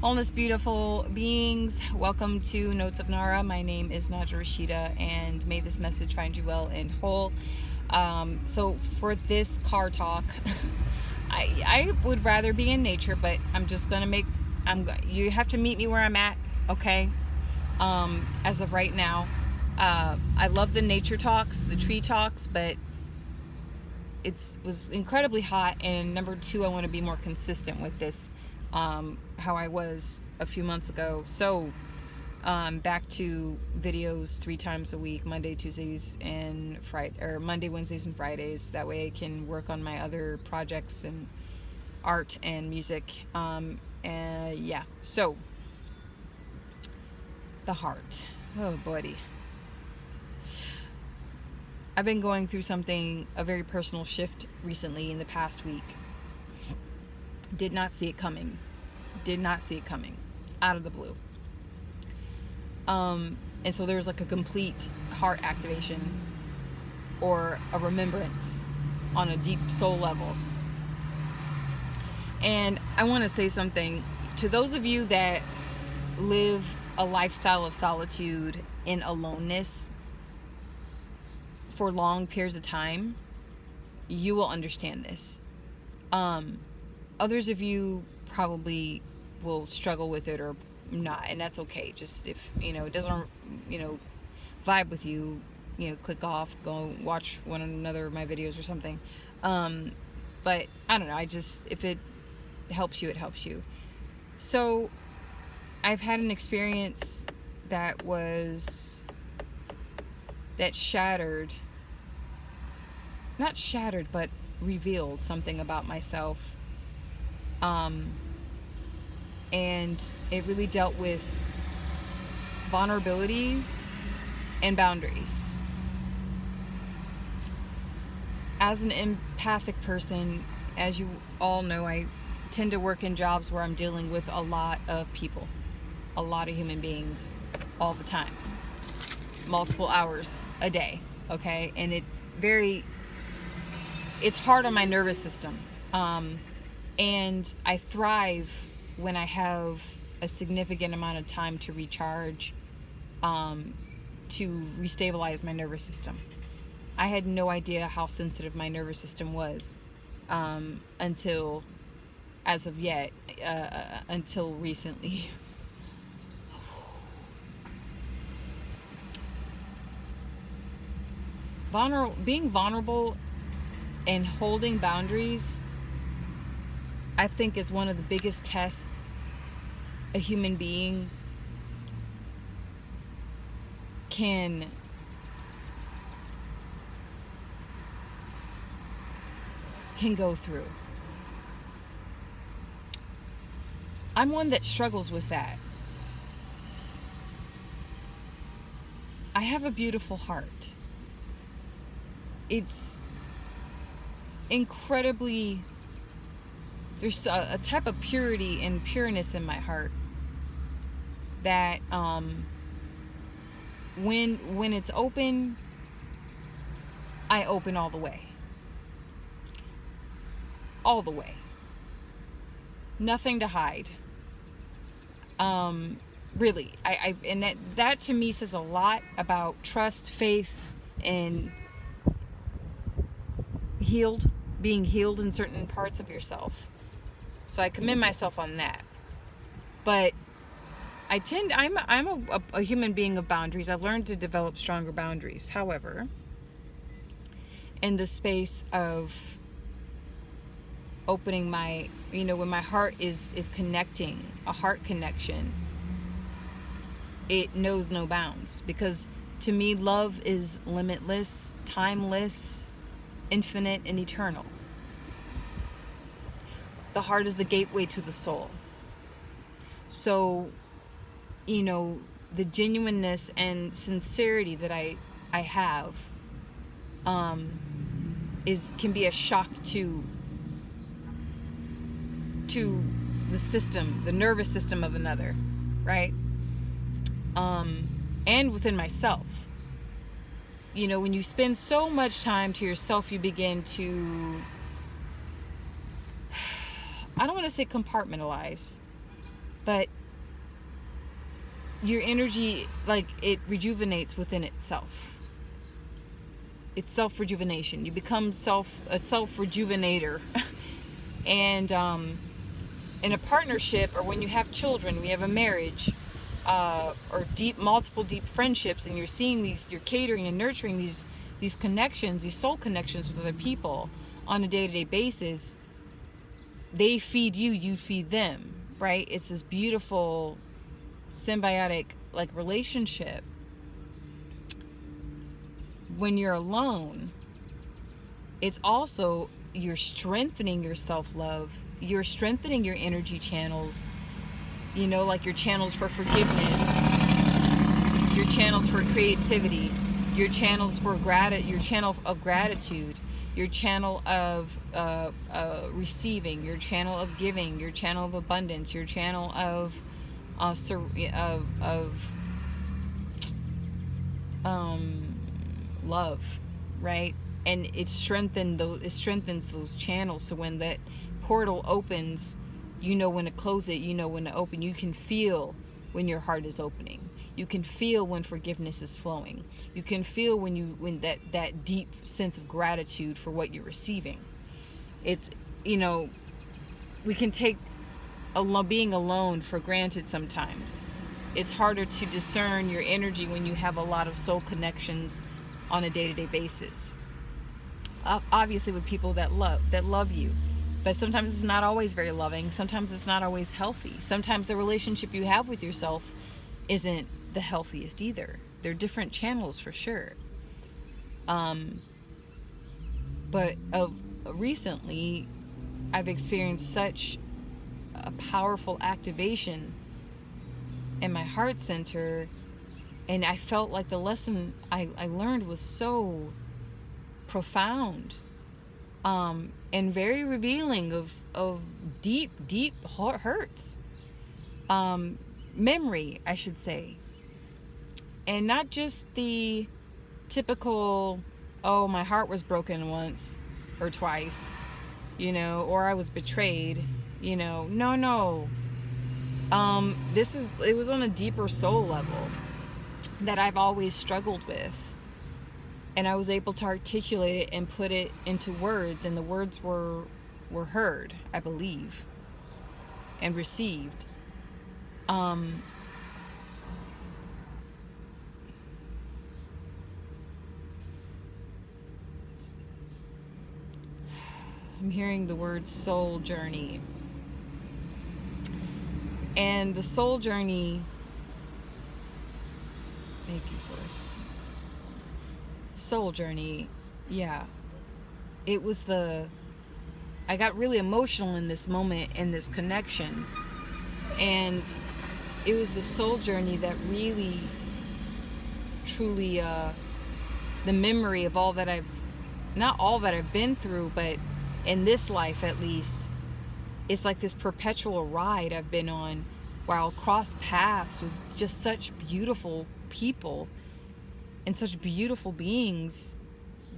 Wellness beautiful beings, welcome to Notes of Nara. My name is Naja Rashida, and may this message find you well and whole. So for this car talk, I would rather be in nature, but I'm just gonna you have to meet me where I'm at, okay? As of right now, I love the nature talks, the tree talks, but it was incredibly hot, and number two, I want to be more consistent with this, how I was a few months ago. So back to videos 3 times a week, Monday, Tuesdays, and Friday, or Monday, Wednesdays, and Fridays. That way I can work on my other projects and art and music. And yeah, so the heart, oh buddy, I've been going through a very personal shift recently in the past week. Did not see it coming. Out of the blue. And so there's like a complete heart activation or a remembrance on a deep soul level. And I want to say something to those of you that live a lifestyle of solitude and aloneness for long periods of time. You will understand this. Others of you probably will struggle with it or not, and that's okay. Just if it doesn't vibe with you, click off, go watch one another of my videos or something. But I don't know, if it helps you, it helps you. So I've had an experience that not shattered, but revealed something about myself. And it really dealt with vulnerability and boundaries. As an empathic person, as you all know, I tend to work in jobs where I'm dealing with a lot of people, a lot of human beings all the time, multiple hours a day, okay? And it's hard on my nervous system. And I thrive when I have a significant amount of time to recharge, to restabilize my nervous system. I had no idea how sensitive my nervous system was until recently. Being vulnerable and holding boundaries, I think, is one of the biggest tests a human being can go through. I'm one that struggles with that. I have a beautiful heart. It's incredibly, there's a type of purity and pureness in my heart that when it's open, I open all the way. All the way. Nothing to hide. Really, and that to me says a lot about trust, faith, and being healed in certain parts of yourself. So I commend myself on that. But I'm a human being of boundaries. I've learned to develop stronger boundaries. However, in the space of opening when my heart is connecting, a heart connection, it knows no bounds, because to me love is limitless, timeless, infinite, and eternal. The heart is the gateway to the soul. So the genuineness and sincerity that I have can be a shock to the system, the nervous system of another, right? And within myself. When you spend so much time to yourself, you begin to, I don't want to say compartmentalize, but your energy, like, it rejuvenates within itself. It's self-rejuvenation. You become a self-rejuvenator. And in a partnership, or when you have children, we have a marriage, or multiple deep friendships, and you're seeing you're catering and nurturing these connections, these soul connections with other people on a day-to-day basis. They feed you, you feed them, right? It's this beautiful symbiotic, like, relationship. When you're alone, it's also, you're strengthening your self-love, you're strengthening your energy channels, like your channels for forgiveness, your channels for creativity, your channels for your channel of gratitude, your channel of receiving, your channel of giving, your channel of abundance, your channel of love, right? And it strengthens those channels, so when that portal opens, you know when to close it, you know when to open. You can feel when your heart is opening. You can feel when forgiveness is flowing. You can feel when that deep sense of gratitude for what you're receiving. It's, we can take being alone for granted sometimes. It's harder to discern your energy when you have a lot of soul connections on a day-to-day basis. Obviously with people that love you, but sometimes it's not always very loving. Sometimes it's not always healthy. Sometimes the relationship you have with yourself isn't the healthiest either. They're different channels for sure. But recently, I've experienced such a powerful activation in my heart center, and I felt like the lesson I learned was so profound, and very revealing of deep hurts, memory, I should say, and not just the typical, oh, my heart was broken once or twice, or I was betrayed, no. It was on a deeper soul level that I've always struggled with. And I was able to articulate it and put it into words, and the words were heard, I believe, and received. I'm hearing the word soul journey. And the soul journey, thank you, Source. Soul journey, yeah. It was I got really emotional in this moment, in this connection. And it was the soul journey that really, truly, the memory of not all that I've been through, but in this life at least, it's like this perpetual ride I've been on, where I'll cross paths with just such beautiful people and such beautiful beings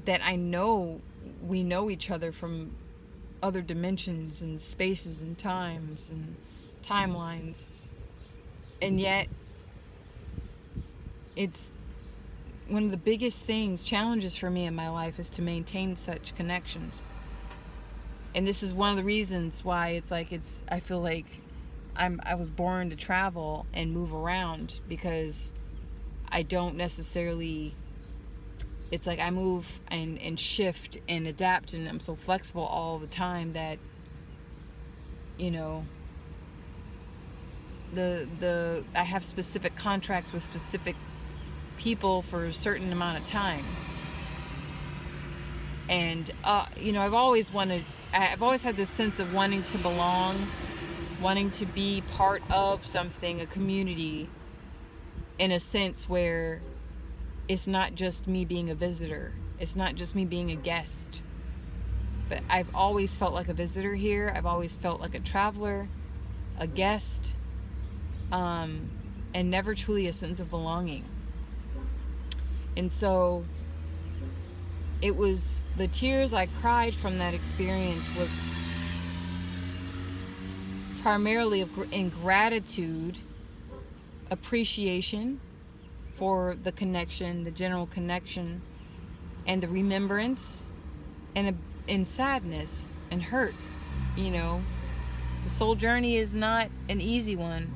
that I know we know each other from other dimensions and spaces and times and timelines. And yet, it's one of the biggest challenges for me in my life, is to maintain such connections. And this is one of the reasons why I feel like I was born to travel and move around, because I don't necessarily, it's like I move and shift and adapt, and I'm so flexible all the time that, I have specific contracts with specific people for a certain amount of time. And I've always had this sense of wanting to belong, wanting to be part of something, a community, in a sense where it's not just me being a visitor, it's not just me being a guest, but I've always felt like a visitor here. I've always felt like a traveler, a guest, and never truly a sense of belonging. And so it was the tears I cried from that experience was primarily in gratitude, appreciation for the connection, the general connection, and the remembrance, and in sadness and hurt. You know, the soul journey is not an easy one.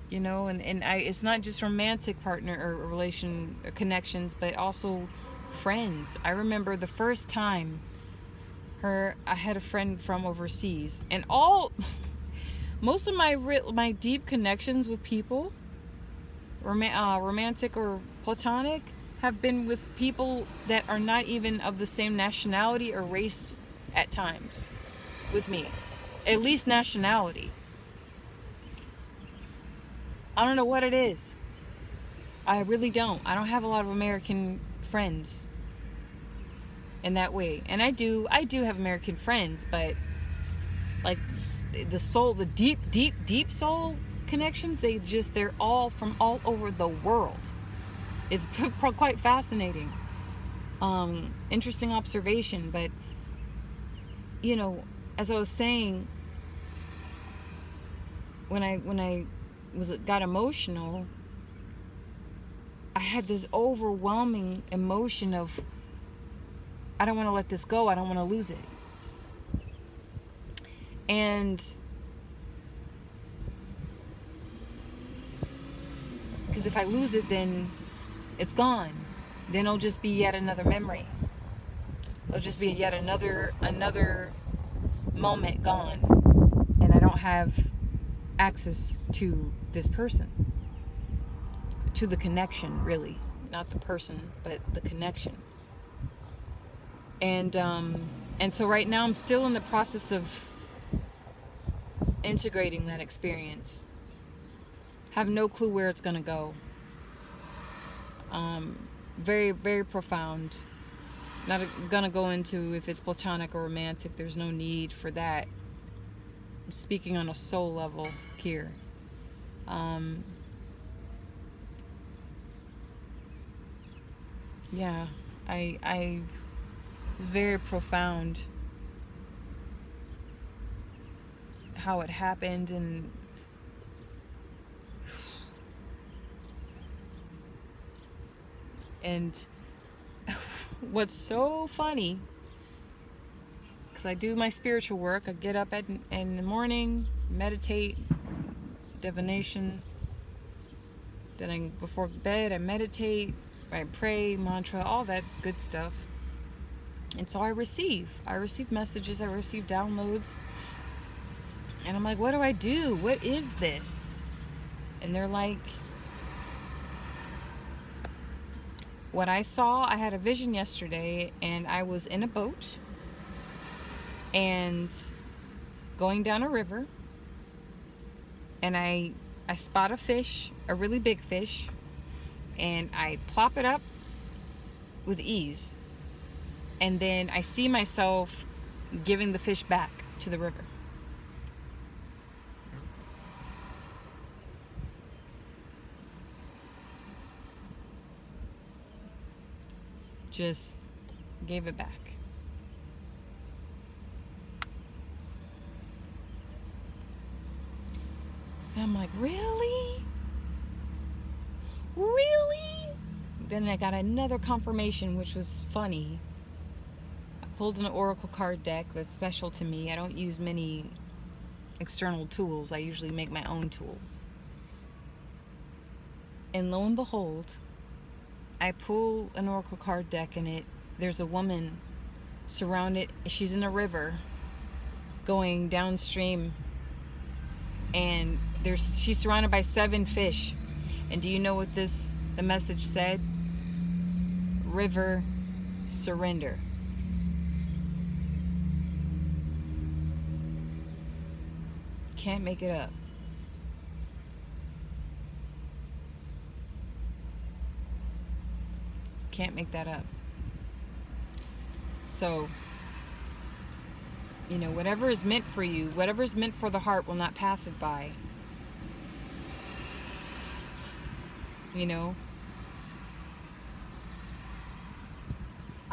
You know, and it's not just romantic partner or relation or connections, but also friends. I remember the first time I had a friend from overseas, and most of my deep connections with people, romantic or platonic, have been with people that are not even of the same nationality or race at times with me. At least nationality. I don't know what it is. I really don't. I don't have a lot of American friends in that way. And I do have American friends, but like the deep soul connections, they're all from all over the world. It's quite fascinating. Interesting observation, but you know, as I was saying, when I got emotional, I had this overwhelming emotion of, I don't want to let this go. I don't want to lose it. And because if I lose it, then it's gone. Then it'll just be yet another memory. It'll just be yet another moment gone. And I don't have access to this person. To the connection, really. Not the person, but the connection. And so right now I'm still in the process of integrating that experience. Have no clue where it's gonna go. Very, very profound. Not gonna go into if it's platonic or romantic. There's no need for that. I'm speaking on a soul level here. Yeah, I very profound how it happened, and what's so funny, because I do my spiritual work. I get up in the morning, meditate, divination. Then before bed, I meditate, I pray, mantra, all that good stuff. And so I receive messages, I receive downloads. And I'm like, what do I do? What is this? And they're like, what I saw, I had a vision yesterday, and I was in a boat and going down a river, and I spot a fish, a really big fish, and I plop it up with ease. And then I see myself giving the fish back to the river. Just gave it back. And I'm like, really? Really? Then I got another confirmation, which was funny. I pulled an oracle card deck that's special to me. I don't use many external tools. I usually make my own tools. And lo and behold, I pull an oracle card deck, and there's a woman surrounded. She's in a river going downstream, and she's surrounded by 7 fish. And do you know what the message said? River, surrender. Can't make it up. Can't make that up. So, you know, whatever is meant for you, whatever is meant for the heart will not pass it by. You know,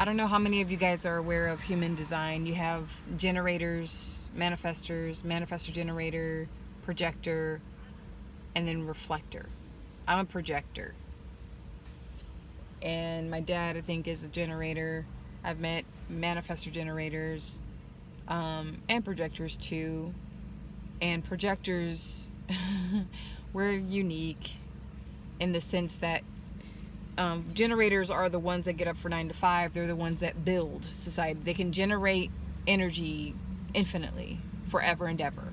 I don't know how many of you guys are aware of human design. You have generators, manifestors, manifestor generator, projector, and then reflector. I'm a projector. And my dad, I think, is a generator. I've met manifestor generators, and projectors too. And projectors, we're unique in the sense that generators are the ones that get up for 9 to 5. They're the ones that build society. They can generate energy infinitely, forever and ever.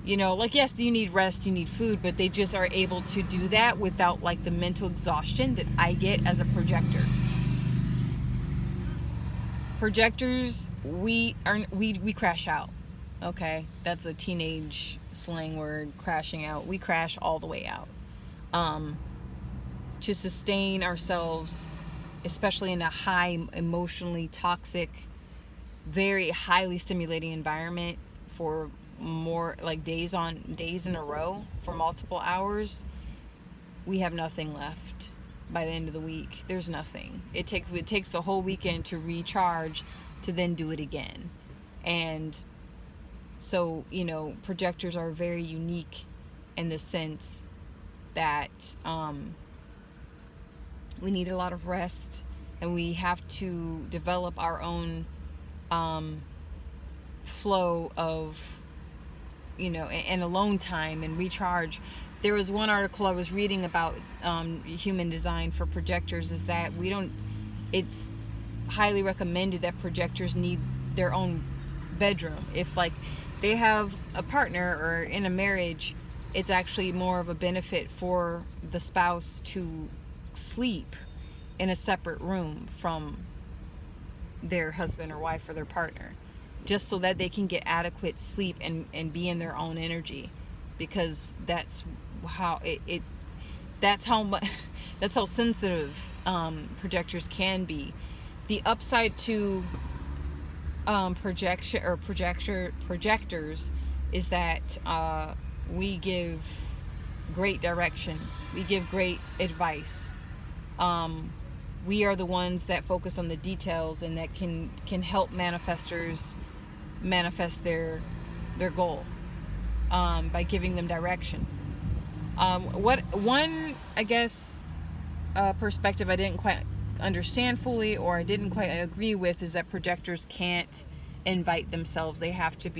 You know, like, yes, you need rest, you need food, but they just are able to do that without like the mental exhaustion that I get as a projector. Projectors, we crash out. Okay, that's a teenage slang word, crashing out. We crash all the way out. To sustain ourselves, especially in a high emotionally toxic, very highly stimulating environment for more like days in a row for multiple hours, we have nothing left by the end of the week. There's nothing. It takes the whole weekend to recharge, to then do it again. And so, you know, projectors are very unique in the sense that we need a lot of rest, and we have to develop our own flow of, you know, and alone time and recharge. There was one article I was reading about human design for projectors, is that it's highly recommended that projectors need their own bedroom. If like they have a partner or in a marriage, it's actually more of a benefit for the spouse to sleep in a separate room from their husband or wife or their partner, just so that they can get adequate sleep and be in their own energy, because that's how that's how sensitive projectors can be. The upside to projectors is that we give great direction, we give great advice. We are the ones that focus on the details and that can help manifestors manifest their goal by giving them direction. One, I guess, perspective I didn't quite understand fully, or I didn't quite agree with, is that projectors can't invite themselves. They have to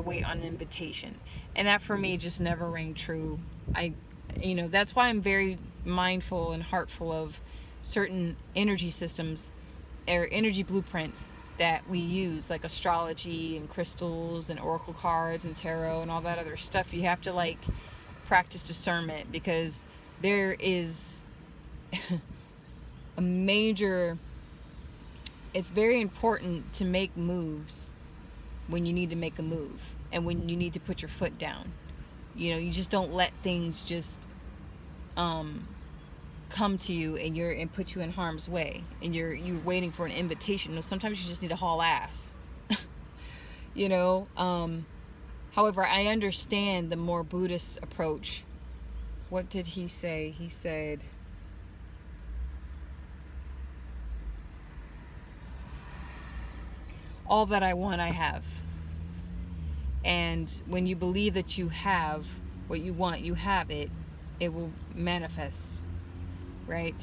wait on an invitation, and that for me just never rang true. That's why I'm very mindful and heartful of certain energy systems or energy blueprints that we use, like astrology and crystals and oracle cards and tarot and all that other stuff. You have to like practice discernment, because there is it's very important to make moves when you need to make a move and when you need to put your foot down. You know, you just don't let things just come to you and put you in harm's way, and you're waiting for an invitation. No, sometimes you just need to haul ass. You know, however, I understand the more Buddhist approach. What did he say? He said, all that I want, I have. And when you believe that you have what you want, you have it, it will manifest, right?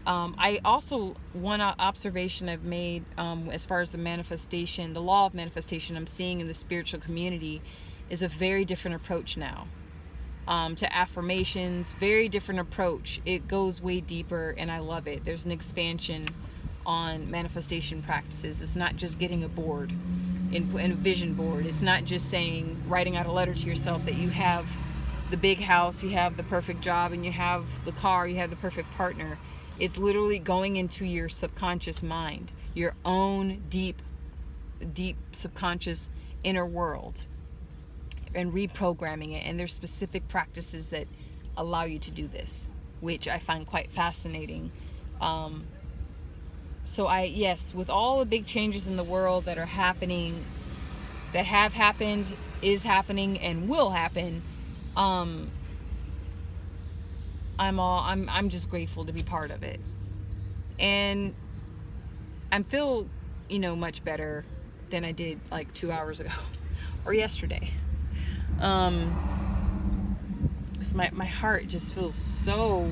I also, one observation I've made as far as the manifestation, the law of manifestation I'm seeing in the spiritual community, is a very different approach now to affirmations. Very different approach. It goes way deeper, and I love it. There's an expansion on manifestation practices. It's not just getting a board, in a vision board. It's not just writing out a letter to yourself that you have the big house, you have the perfect job, and you have the car, you have the perfect partner. It's literally going into your subconscious mind, your own deep subconscious inner world, and reprogramming it. And there's specific practices that allow you to do this, which I find quite fascinating. So yes, with all the big changes in the world that are happening, that have happened, is happening, and will happen, I'm just grateful to be part of it. And feel, much better than I did like 2 hours ago or yesterday. Because my heart just feels so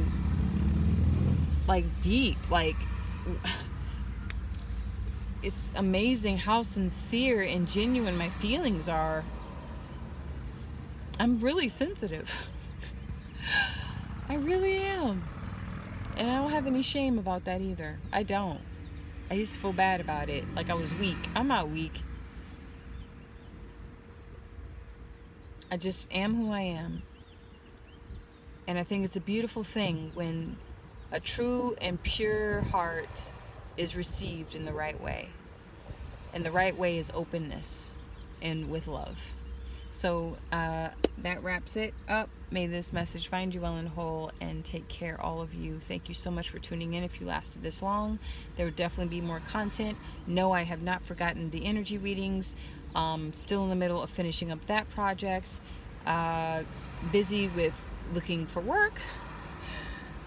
like deep. Like, it's amazing how sincere and genuine my feelings are. I'm really sensitive. I really am. And I don't have any shame about that either. I don't. I used to feel bad about it, like I was weak. I'm not weak. I just am who I am. And I think it's a beautiful thing when a true and pure heart is received in the right way. And the right way is openness and with love. So that wraps it up. May this message find you well and whole, and take care, all of you. Thank you so much for tuning in. If you lasted this long, there would definitely be more content. No, I have not forgotten the energy readings. Still in the middle of finishing up that project. Busy with looking for work,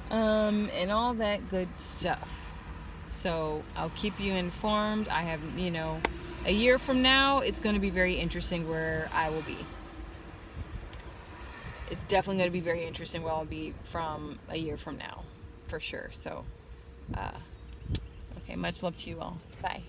and all that good stuff. So I'll keep you informed. I have, a year from now, it's going to be very interesting where I will be. It's definitely going to be very interesting where I'll be from a year from now, for sure. So, okay, much love to you all. Bye.